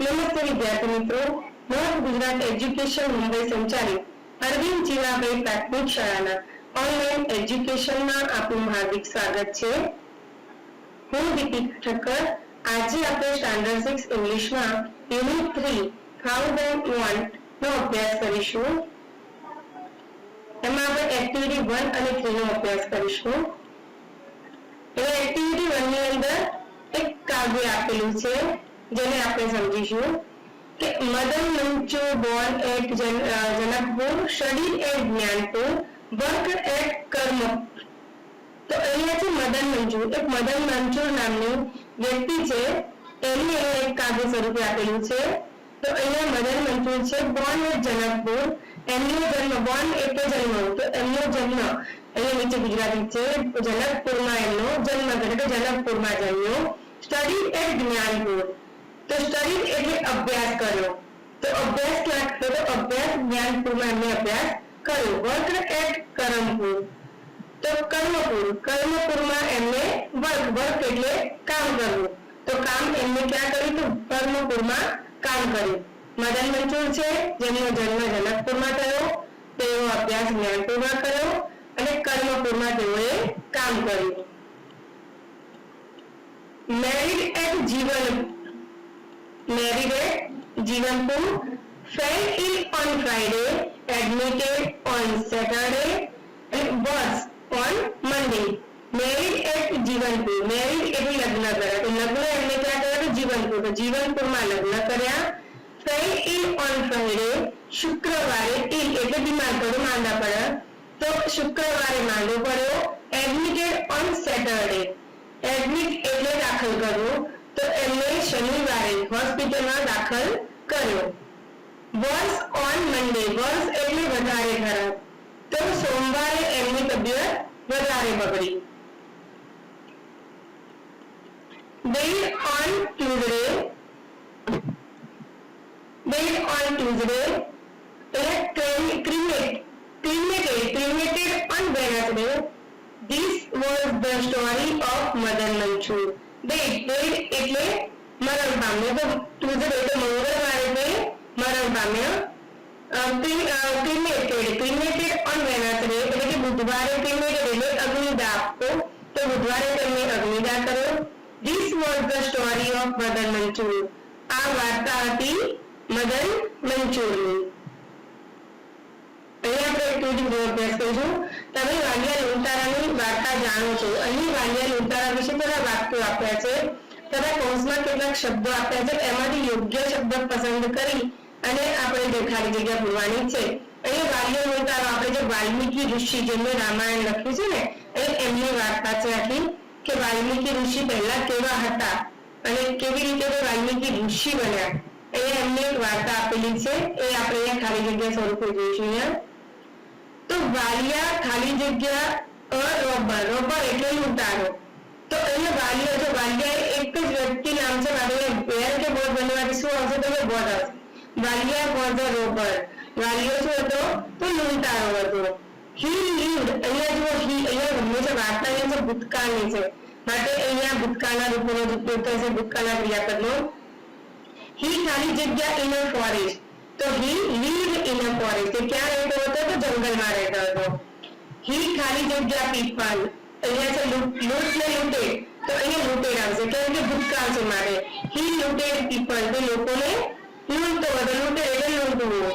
નમસ્તે વિદ્યાર્થી મિત્રો, નોર્થ ગુજરાત એજ્યુકેશન મુંબઈ સંચાલિત અરવિંદ જીવાભાઈ પ્રાથમિક શાળાના ઓનલાઈન એજ્યુકેશનમાં આપનું હાર્દિક સ્વાગત છે. હું દીપિકા ઠક્કર. આજે આપણે સ્ટાન્ડર્ડ 6 ઇંગ્લિશમાં યુનિટ 3 હાઉ ધેમ વોન્ટ નો અભ્યાસ કરીશું. એમાં આપણે એક્ટિવિટી 1 અને 3 નો અભ્યાસ કરીશું. એક્ટિવિટી 1 ની અંદર એક કાવ્ય આપેલું છે જેને આપણે સમજીશું કે Madan Manchu born at Janakpur, studied at Gyanpur, work at Karmapur. તો અહીંયા છે મદન મંજૂર, એક મદન મંજૂર નામની વ્યક્તિ છે, એની એક કાવ્ય સ્વરૂપે આપેલું છે. તો અહીંયા મદન મંજૂર છે, બોર્ન એટ જનકપુર, એમનો જન્મ, બોર્ન એટલે જન્મ, તો એમનો જન્મ અહીંયા નીચે ગુજરાતી છે, જનકપુરમાં એમનો જન્મ થયો, કે જનકપુરમાં જન્મ્યો. સ્ટડીડ એટ જ્ઞાનપુર, તો સ્ટડીડ એટલે અભ્યાસ કર્યો, તો અભ્યાસ ક્યાં કર્યો? તો અભ્યાસ જ્ઞાનપુરમાં એમને અભ્યાસ કર્યો. વર્ક એટ કર્મપુર, તો કર્મપુરમાં એમને વર્ક એટલે કામ કરવું, તો કામ એમને ક્યાં કર્યું? તો કર્મપુરમાં કામ કર્યું. મદન મંજૂર છે, જેમનો જન્મ જનકપુરમાં થયો, તેઓ અભ્યાસ જ્ઞાનપુરમાં કર્યો અને કર્મપુરમાં તેઓએ કામ કર્યું. Married at Jivanpur, fell ill on Friday, admitted on Saturday and was on Monday. Married at Jivanpur, married એટલે લગ્ન કર્યા, તો લગ્ન એમને ક્યાં કર્યા? તો જીવનપુર, તો જીવનપુરમાં લગ્ન કર્યા. fell ill on Friday, શુક્રવારે ill એટલે બીમાર પડ્યો, માંદા પડ્યા, તો શુક્રવારે માંદો પડ્યો. admitted on Saturday, એડમિટ એટલે દાખલ કરવું, તો એમને શનિવારે હોસ્પિટલમાં દાખલ કર્યો. was on Monday, was એટલે વધારે ખરાબ, તો સોમવારે એમની તબિયત વધારે બગડી. died on Tuesday, cremated on Wednesday. This was the story of Madan Manchur. Dead એટલે મરણ પામ્યો, તો Tuesday એટલે મંગળવારે તે મરણ પામ્યો. cremated on Wednesday એટલે કે બુધવારે cremated એટલે અગ્નિદાહ આપવો, તો બુધવારે તેમને અગ્નિદાહ કર્યો. This was the story of Madan Manchur. આ વાર્તા હતી મદન મંચુરની. અહીંયા આપણે એક્ટિવિટી અભ્યાસ કરીશું. તમે વાલિયા લૂંટારાની વાર્તા જાણો છો. અહીં વાલિયા લૂંટારા વિશે થોડા વાક્યો આપ્યા છે, તથા કૌંસમાં કેટલાક શબ્દો આપ્યા છે, એમાંથી યોગ્ય શબ્દ પસંદ કરી અને આપણે ખાલી જગ્યા પૂરવાની છે. અહીંયા વાલિયા લૂંટારો, આપણે જે વાલ્મીકી ઋષિ જેમને રામાયણ લખ્યું છે ને, એ એમની વાર્તા છે આખી, કે વાલ્મીકી ઋષિ પહેલા કેવા હતા અને કેવી રીતે વાલ્મીકી ઋષિ બન્યા. અહીંયા એમની એક વાર્તા આપેલી છે, એ આપણે અહીંયા ખાલી જગ્યા સ્વરૂપે જોઈશું. અહીંયા તો વાલિયા ખાલી જગ્યા રોબર, રોબર એટલે લૂંટારો. તો અહીંયા વાલિયા, જો વાલિયા એક જ વ્યક્તિ નામ છે, વેર કે બોર્ડ બનવાથી શું આવશે? તો બોર્ડ આવશે. વાલિયા વોઝ અ રોબર, વાલિયો શું હતો? તો લૂંટારો હતો. હી લીવ્ડ, અહીંયા જો અહીંયા હંમેશા વાર્તાની અંદર ભૂતકાળની છે, માટે અહીંયા ભૂતકાળના રૂપોનો ઉપયોગ થશે, ભૂતકાળના ક્રિયાપદનો. હી ખાલી જગ્યા ઇન અ ફોરેસ્ટ, તો હી લીવ્ડ ઇન અ ફોરેસ્ટ, એ ક્યાં રહેતો હતો? તો જંગલમાં રહેતો હતો. હી ખાલી જગ્યા પીપલ, અહીંયા છે લૂંટ ને લૂંટેડ, તો અહીંયા લૂંટેડ આવશે, કેમ કે ભૂતકાળ છે માટે. હી લૂંટેડ પીપલ, તો લોકોને લૂંટતો હતો, લૂંટેડ એટલે લૂંટવું.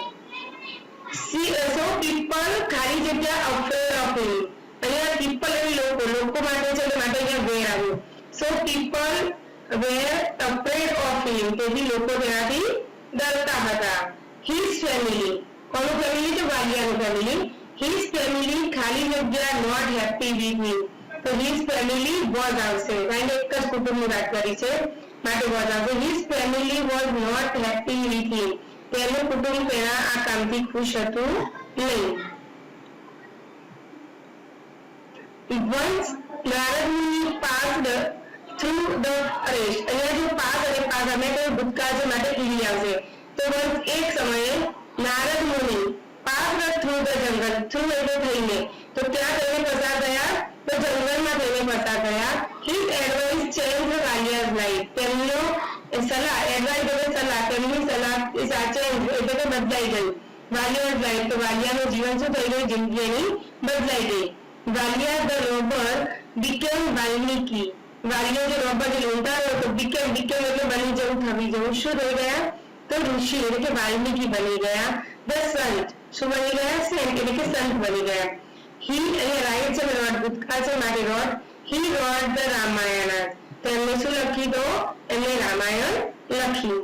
સો પીપલ ખાલી જગ્યા અફ્રેડ ઓફ હિમ, અહીંયા પીપલ એટલે લોકો માટે છે, એટલે માટે અહીંયા વેર આવ્યું. So people were afraid of him, તેથી લોકો તેનાથી ડરતા હતા. His family, કોનું ફેમિલી? તો વાલિયાનું ફેમિલી. His family ખાલી જગ્યા not happy with him, તો his family was આવશે, કારણ કે એક જ કુટુંબની વાત કરી છે માટે was આવશે. His family was not happy with him, તેનું કુટુંબ તેના આ કામથી ખુશ હતું નહીં. Once નારદ મુનિ passed through the forest, અહીંયા જો પાસ અને પાસ અમે તો ભૂતકાળ છે માટે ઈડી આવશે. તો once એક સમયે નારદ મુનિ passed through the jungle, through એટલે થઈને, તો ત્યાં તેને પસાર થયા, તો જંગલમાં તેને પસાર થયા. His advice changed Valia's life, તેમનો સલાહ, એડવાઇસ એટલે સલાહ એ સાચા એટલે કે બદલાઈ ગયું. વાલિયા લાઈફ તો વાલિયાનું જીવન શું થઈ ગયું? જિંદગી એની બદલાઈ ગઈ. Valiya the robber became Valmiki. Valiya જે રોબર જે લૂંટારો હતો બીકેમ એટલે બની જવું, થવી જવું. શું થઈ ગયા? તો ઋષિ એટલે કે વાલ્મીકી બની ગયા. ધ સંત શું બની ગયા? સેન્ટ એટલે કે સંત બની ગયા. હી અહીંયા રાઈટ છે રોડ ભૂતકાળ છે માટે wrote. He wrote the Ramayana. તો એમને શું લખી દો? એમને રામાયણ લખ્યું.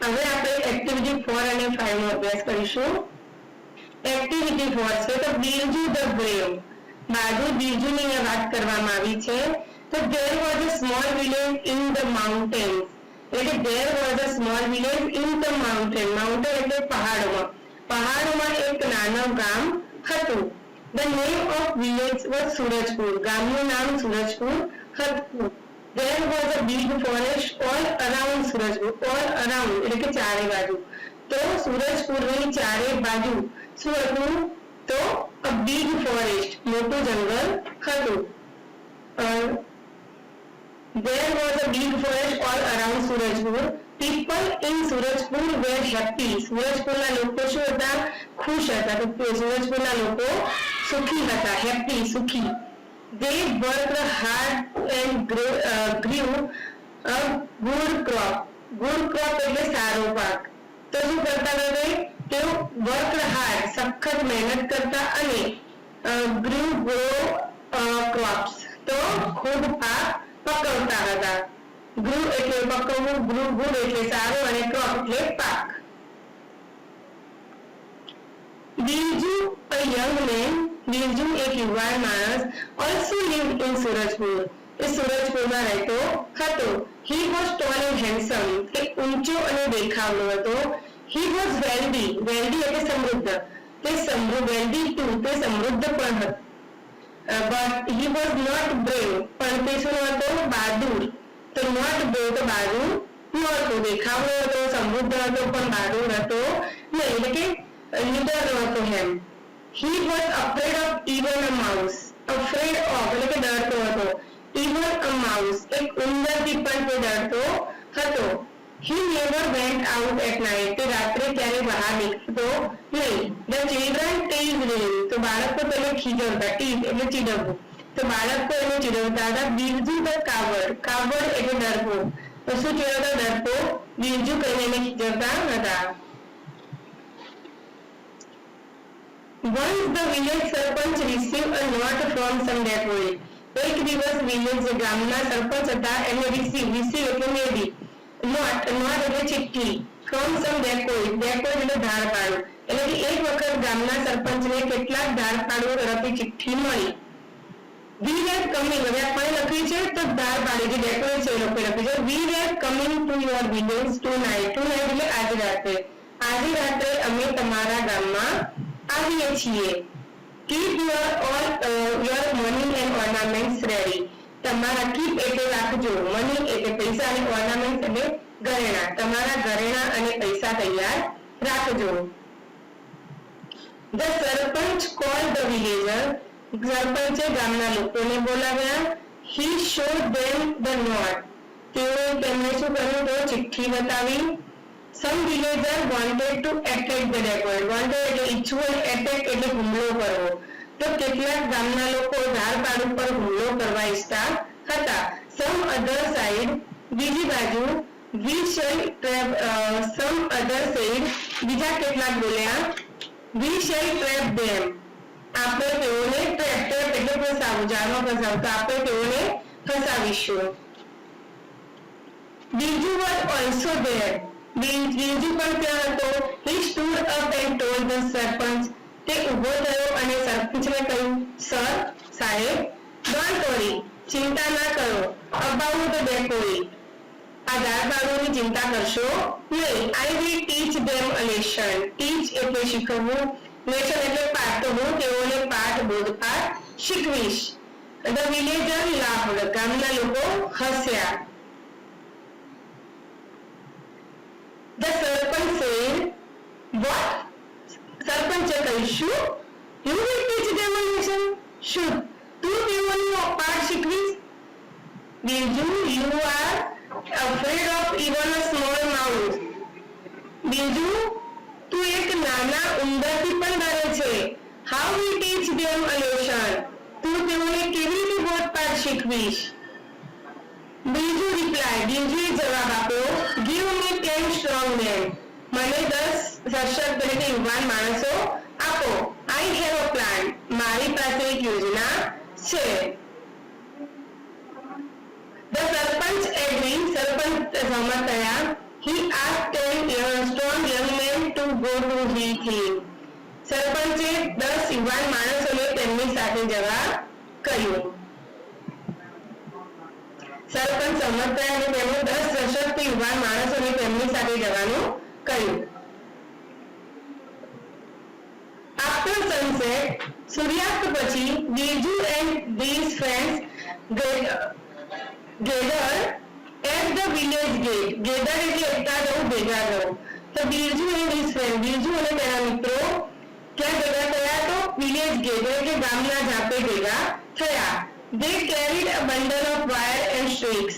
હવે આપણે એક્ટિવિટી 4 અને 5 નો અભ્યાસ કરીશું. એક્ટિવિટી 4 છે તો બિરજુ ધ બ્રેવ. બહાદુર બિરજુની અહીંયા વાત કરવામાં આવી છે. તો there was a small village in the mountains. એટલે there was a small village in the mountain. mountain એટલે પહાડોમાં. પહાડોમાં એક નાનું ગામ હતું. The name of village was Surajpur. ગામનું નામ સુરજપુર હતું. There was a big forest all around Surajpur. all around એટલે કે ચારે બાજુ. તો સુરજપુરની ચારે બાજુ શું હતું? તો a big forest મોટું જંગલ હતું. There was a big forest all around Surajpur. People in Surajpur were happy. સુરજપુરના લોકો શું હતા? ખુશ હતા. તો સુરજપુરના લોકો સુખી હતા. happy સુખી. They worked hard and grew a good crop. good crop એટલે સારો પાક. તો શું કરતા હતા? તેઓ worked hard સખત મહેનત કરતા અને grow crops તો ખૂબ પાક પકવતા હતા. ગ્રુ એટલે પકવવું, ગુડ એટલે સારું અને ક્રોપ એટલે પાક. Birju a young man. Birju એક યુવાન માણસ also lived in સુરજપુર. એ સુરજપુરમાં રહેતો હતો. he was tall and handsome. તે ઊંચો અને દેખાવનો હતો. he was wealthy. wealthy એટલે સમૃદ્ધ. તે wealthy too. તે સમૃદ્ધ પણ હતો. but he was not brave. પણ તે શું હતો? બહાદુર. તો not brave તો બહાદુર નહોતો. દેખાવનો હતો, સમૃદ્ધ હતો પણ બહાદુર હતો નહીં. એટલે કે લીડર હતો એમ. he was afraid of even a mouse. afraid of એટલે કે ડરતો હતો. even a mouse એક ઉંદરથી પણ તે ડરતો હતો. he never went out at night. તે રાત્રે ક્યારે બહાર નીકળતો નહીં. the children teased him. તો બાળકો તેને ખીજવતા. tease એટલે ચીડવવું. તો બાળકો એને ચીડવતા હતા. બિરજુ ધ કાવડ. કાવડ એટલે ડરપો. તો શું ચીડવતા? ડરપો. બિરજુ કહીને એને ખીજવતા હતા. Once the village sarpanch received a note from some dacoit. એક દિવસ વિલેજ ગામના સરપંચ હતા એમને receive એટલે મેળવી. note એટલે ચિઠ્ઠી. from some dacoit. dacoit એટલે ધારપાડું. એટલે કે એક વખત ગામના સરપંચને કેટલાક ધારપાડુઓ તરફથી ચિઠ્ઠી મળી. we were coming. હવે આપણે લખ્યું છે તો ધારપાડું જે dacoit છે એ લોકો લખ્યું છે. we were coming to your village tonight. tonight એટલે આજે રાત્રે. આજે રાત્રે અમે તમારા ગામમાં આવીએ છીએ. keep your money and ornaments ready. તમારા keep એટલે રાખજો. money એટલે પૈસા અને ornaments એટલે ઘરેણા. તમારા ઘરેણા અને પૈસા તૈયાર રાખજો. the sarpanch called the villager. સરપંચે ગામના લોકોને બોલાવ્યા. he showed them the note. તેમને શું કર્યું? તો ચિઠ્ઠી બતાવી. some villager wanted to attack the dacoit. wanted એટલે ઈચ્છવું, attack એટલે હુમલો કરવો. તો કેટલાક ગામના લોકો ધારપાડુ પર હુમલો કરવા ઈચ્છતા હતા. some other side બીજી બાજુ we shall trap. some other side બીજા કેટલાક બોલ્યા we shall trap them. આપણે તેઓને trap એટલે ફસાવવું, જાળમાં ફસાવવું. તો આપણે તેઓને ફસાવીશું. બીજું was also there. બીજું પણ ત્યાં હતો. he stood up and told the સરપંચ. તે ઊભો થયો અને સરપંચને કહ્યું, સર સાહેબ, don't worry. ચિંતા ના કરો. about the dacoit. આ ધારપાડુઓની ચિંતા કરશો નહીં. I will teach them a lesson. teach એટલે શીખવવું. lesson એટલે પાઠ. તો હું તેઓને પાઠ બોધપાઠ શીખવીશ. the villager laughed. ગામના લોકો હસ્યા. The serpent said, what? સરપંચે કહ્યું, શું? You will teach them a lesson? શું તું તેઓનો પાઠ શીખવીશ? બીજું, you are a afraid of even a small mouse. બીજું, તું એક નાના ઉંદરથી પણ ડરે છે. How we teach them a lesson. તું તેઓને કેવી રીતે બોધપાઠ શીખવીશ. બીજું રિપ્લાય, બીજું જવાબ આપ્યો, give me 10 strong men. મને 10 સશક્ત એટલે યુવાન માણસો આપો. I have a plan. મારી પાસે એક યોજના છે. The sarpanch agreed. સરપંચ સહમત થયા. He asked 10 strong young men to go to with him. સરપંચે 10 યુવાન માણસોને તેમની સાથે જવા કહ્યું. સરપંચ સહમત થયા અને તેમણે 10 સશક્ત યુવાન માણસોને તેમની સાથે જવાનું કહ્યું. After sunset, સૂર્યાસ્ત પછી Birju and these friends gathered at the village gate. gather એટલે એકતા જવું, ભેગા જવું. તો Birju and his friends, Birju અને તેના મિત્રો ક્યાં ભેગા થયા? તો વિલેજ ગેટ એટલે ગામના ઝાપે ભેગા થયા. They carried a bundle of wire and sticks.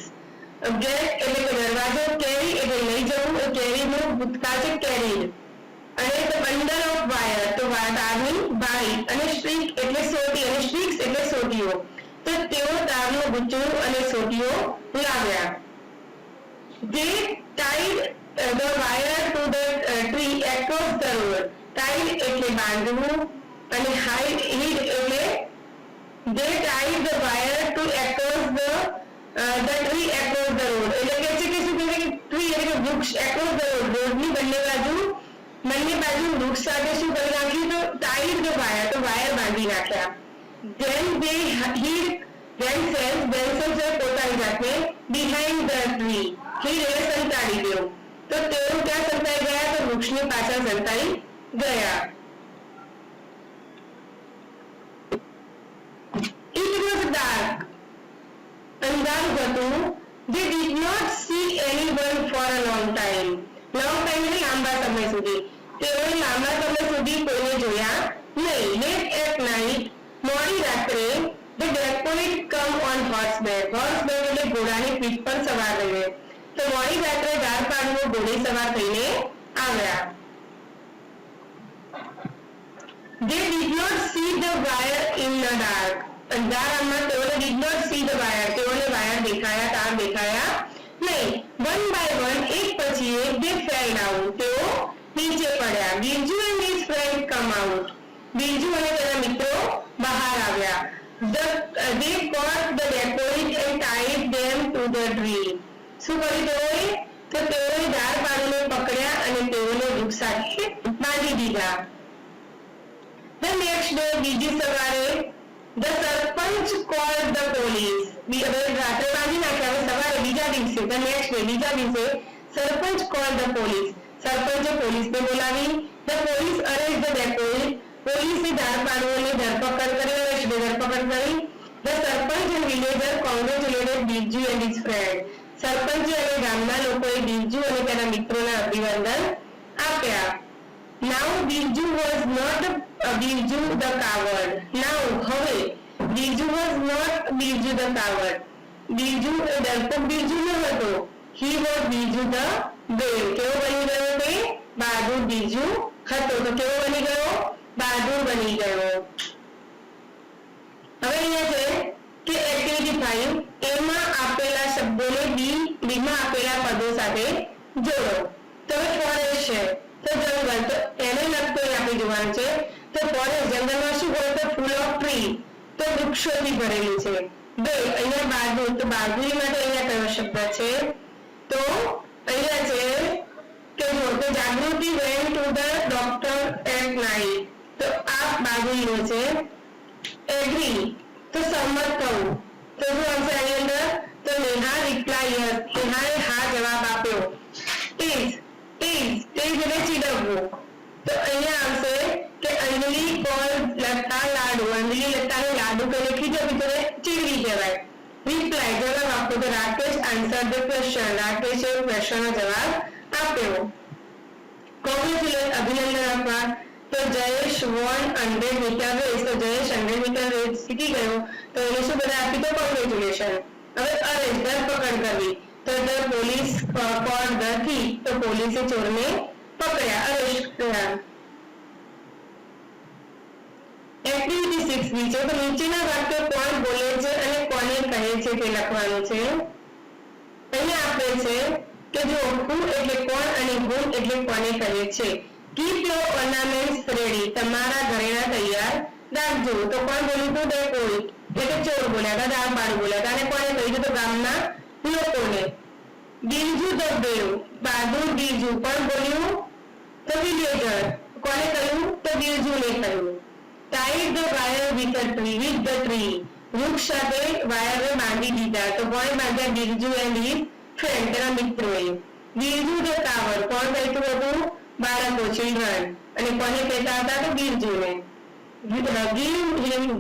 Gate એટલે કે દરવાજો, કેરી એટલે લઈ જવું, કેરીનું ભૂતકાળ છે carried. અને bundle of wire તો તારની બારી, અને સ્ટ્રીક એટલે સોટી, અને સ્ટ્રીક્સ એટલે સોટીઓ. તો તેઓ તારનું ગુચ્છું અને સોટીઓ લાવ્યા. They tied the wire to the tree across the road. tied એટલે બાંધવું, અને hid એટલે they tied the wire to across the tree across the road. એટલે કે છે કે શું કહે છે, tree એટલે કે વૃક્ષ, across the road, રોડની બંને બાજુ વૃક્ષ સાથે શું કરી નાખ્યું? તો tied the wire, તો વાયર બાંધી નાખ્યા. then they hid themselves પોતાની જાતને behind the tree. hid એટલે સંતાડી દેવું. તો તેઓ ક્યાં સંતાઈ ગયા? તો વૃક્ષની પાછળ સંતાઈ ગયા. It was dark. અંધારું હતું. They did not see anyone for a long time. long time એટલે લાંબા સમય સુધી. તેઓએ લાંબા સમય સુધી કોઈને જોયા નહીં. late at night, મોડી રાત્રે, the dacoit come on horseback. horseback એટલે ઘોડાની પીઠ પર સવાર રહીને. તો મોડી રાત્રે ધાર પાડવો ઘોડે સવાર થઈને આવ્યા. They did not see the wire in the dark. અંધારામાં તેઓને did not see the wire. તેઓને વાયર દેખાયા, તાર દેખાયા નહીં. one by one, એક પછી એક, they fell down. તેઓ નીચે પડ્યા. Birju and his friend come out. Birju અને તેના મિત્રો બહાર આવ્યા. They caught the dacoit and tied them to the tree. શું કર્યું તેઓએ? તો તેઓએ ધાર પાડીને પકડ્યા અને તેઓને વૃક્ષ સાથે બાંધી દીધા. The next day, બીજી સવારે, the sarpanch called the police. રાત્રે બાંધી નાખ્યા, હવે સવારે બીજા દિવસે, the next day, બીજા દિવસે સરપંચ called the police. સરપંચે પોલીસને બોલાવી. The police arrested the dacoit. પોલીસે ધાર પાડવાની ધરપકડ કરી. The sarpanch and villager congratulated Birju and his friend. સરપંચે અને ગામના લોકોએ બીરજુ અને તેના મિત્રોને અભિનંદન આપ્યા. Now Birju was not Birju the coward. Now હવે Birju was not Birju the coward. Birju એ ડરપોક બીરજુ ન હતો. He was Birju the brave. કેવો બની ગયો? તે બહાદુર બીરજુ હતો. તો કેવો બની ગયો? બહાદુર બની ગયો. હવે અહીંયા છે કે એક્ટિવિટી 5, એમાં આપેલા શબ્દોને બીમાં આપેલા પદો સાથે જોડો. તો ફોરેસ્ટ છે તો જંગલ, તો એને લગતો આપણે જોવાનું છે. તો ફોરેસ્ટ જંગલમાં શું હોય? તો ફૂલ ઓફ ટ્રી, તો વૃક્ષોથી ભરેલું છે. અહીંયા બહાદુર, તો બહાદુરી માટે અહીંયા કયો શબ્દ છે? તો અહીંયા છે કે જો તો જાગૃતિ went to the doctor at night. તો આ બહાદુરીનો છે. એગ્રી તો સહમત થવું. તો શું આવશે આની અંદર? તો નેહા રિપ્લાય યસ. નેહાએ હા જવાબ આપ્યો. ઇઝ તે એટલે ચીડવવું. તો અહીંયા આવશે કે અંજલિ કોલ લતા લાડુ. અંજલિ લતાને લાડુ કરીને ખીજવી તો ચીડવી કહેવાય. રિપ્લાય જવાબ આપો. તો રાકેશ આન્સર ધ ક્વેશ્ચન. રાકેશે ક્વેશ્ચનનો જવાબ આપ્યો. કોંગ્રેચ્યુલેટ અભિનંદન આપવા. તો જયેશ વોન 100 મીટર રેસ. તો જયેશ 100 મીટર રેસ જીતી ગયો. તો એને શું બધા આપી? તો કોંગ્રેચ્યુલેશન. હવે અરેન્જ ધરપકડ કરવી. તો the police caught the thief, તો પોલીસે ચોરને પકડ્યા, અરેસ્ટ કર્યા. એક્ટિવિટી 6 બી છે. તો નીચેના વાક્યો કોણ બોલે છે અને કોને કહે છે તે લખવાનું છે. અહીંયા આપે છે કે જો who એટલે કોણ અને whom એટલે કોને કહે છે. કીપ યોર ઓર્નામેન્ટ્સ રેડી, તમારા ઘરેણા તૈયાર રાખજો. તો કોણ બોલ્યું હતું? ડેકોઇટ એટલે ચોર બોલ્યા હતા, દારૂ બોલ્યા હતા. અને કોને કહ્યું? તો ગામના લોકોને. બિરજુ ધ બ્રેવ, બહાદુર બિરજુ કોણ બોલ્યું? તો વિલેજર. કોને કહ્યું? તો બિરજુને કહ્યું. Tied the wire with the tree, વૃક્ષ સાથે વાયરને બાંધી દીધા. તો કોણે બાંધ્યા? બિરજુ એન્ડ હિઝ ફ્રેન્ડ, તેના મિત્રોએ. બિરજુ ધ ટાવર, કોણ કહેતું હતું? બાળકો, ચિલ્ડ્રન. અને કોને કહેતા હતા? તો બિરજુને.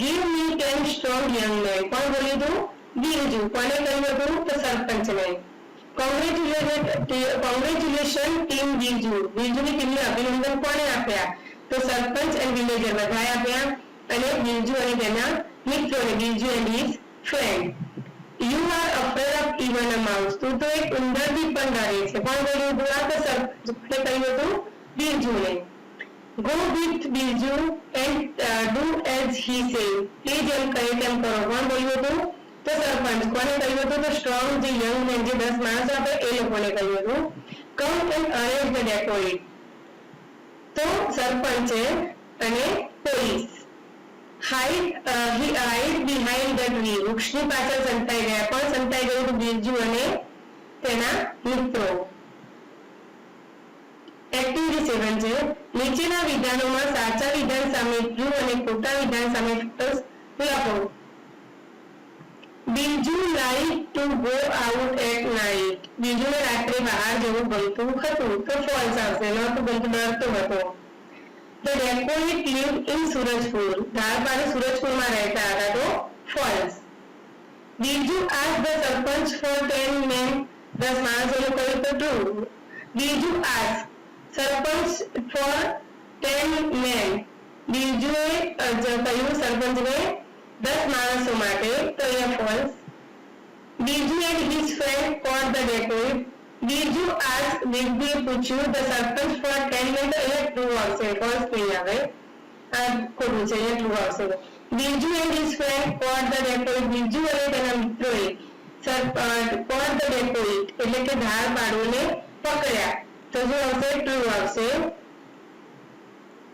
give me 10 strong young men, કોણ બોલ્યું હતું? બિરજુ. કોને કહ્યું હતું? તો સરપંચને. કોંગ્રેચ્યુલેશન ટીમ બિરજુ, બિરજુની ટીમને અભિનંદન કોણે આપ્યા? તો સરપંચ અને વિલેજર બધાએ આપ્યા. અને બિરજુ અને તેના મિત્રોને, Birju and his friend. You are afraid of even a mouse, તું તો એક ઉંદરથી પણ ડરે છે. કોણ બોલ્યું હતું? આ તો સરપંચે કહ્યું હતું બિરજુને. Go with Birju and do as he say, please એમ કહે તેમ કરો. કોણ બોલ્યું હતું? તો સરપંચ. કોને કહ્યું હતું? તો સ્ટ્રોંગ જે યંગ મેન, જે 10 માણસો આપે એ લોકોને કહ્યું હતું. કમ એન્ડ અરેન્જ ધ ડેકોઇટ, તો સરપંચે અને police. Hide behind the tree, વૃક્ષની પાછળ સંતાઈ ગયા. પણ સંતાઈ ગયું હતું બિરજુ અને તેના મિત્રો. એક્ટિવિટી 7 છે. નીચેના વિધાનોમાં સાચા વિધાન સામે ટ્રુ અને ખોટા વિધાન સામે ફોલ્સ લખો. Birju like to go out at night, બિરજુને રાત્રે બહાર જવું ગમતું હતું. તો ફોલ્સ આવશે. નહોતું ગમતું, ડરતો હતો. The dacoit lived in Surajpur, ધારપાડે સુરજપુરમાં રહેતા હતા. તો false. Birju asked the sarpanch for 10 men, 10 માણસોને કહ્યું. તો true. Birju asked sarpanch for 10 men, બિરજુએ કહ્યું સરપંચને 10 માણસો માટે. તો અહીંયા false. Birju and his friend caught the dacoit, Birju asked, બિરજુએ પૂછ્યું the સરપંચ for 10 men, તો અહીંયા ટ્રુ આવશે, ફોલ્સ નહીં આવે. આ ખોટું છે, અહીંયા ટ્રુ આવશે. Birju and his friend caught the dacoit, Birju અને તેના મિત્રોએ caught the dacoit એટલે કે ધારપાડુને પકડ્યા. તો શું આવશે? ટ્રુ આવશે.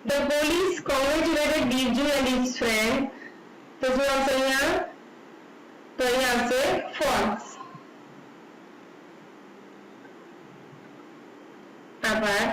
The police congratulated Birju and his friend, તો શું આવશે અહીંયા? તો અહીંયા આવશે ફોલ્સ. આભાર.